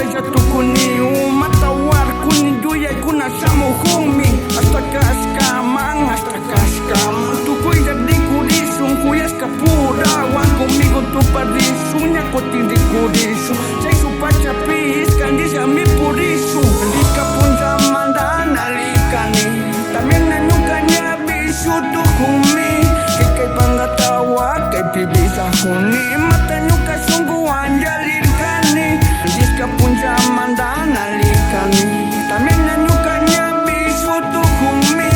saja tukuniu matawar kuni duyay kuna samuhumi hasta kaskamang tukui jadi kurisung kuyas kapura wan conmigo tu parisunya kotindi kurisu say supacha pis kandis ami purisu kandika pun zaman dan alikani también nanyukanya bisu tukumi kay pangatawa kay pibisa kuni matanyuka sungguhan jalir kani kandika pun zaman dan alikani también nanyukanya bisu tukumi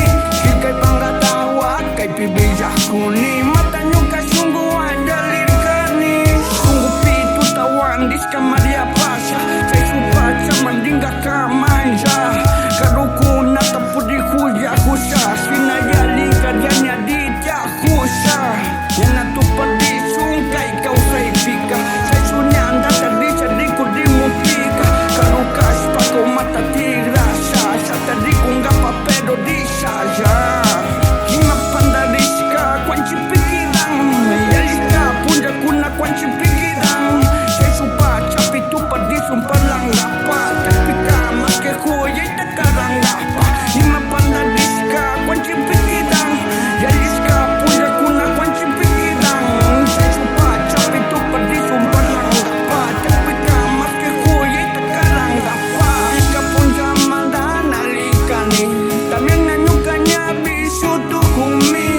kay pangatawa kay pibisa kuni matanyuka sungguhan jalir kani sungguh pitu tawan diska Maria Pasha say supacha mandinga kamanja karukuna tapudi kuya kusa sinayali kadyanya ditya kusa yana tupadi sungkay kau say pika say sunyanda tadi sadiku di mupika karukas pako mata tigrasa sa tadi kunga papero di saja hima pandariska kwanci pikirang yaliska punja kuna kwanci pikirang say supacha pitu padi sumpalang dapat tapi kama ke kuya takarang dapat hima pandariska kwanci pikirang yaliska punja kuna kwanci pikirang say supacha pitu padi sumpalang dapat tapi kama ke kuya takarang dapat ika punja mandana likani también nanyukanya bisu tukumi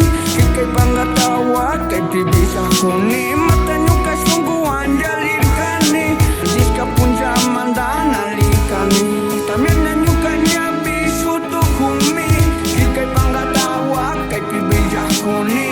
kay pangatawa kay pibisa kuni matanyuka sungguhan jalir kani diska punja mandana likani también nanyukanya bisu tukumi kay pangatawa kay pibisa kuni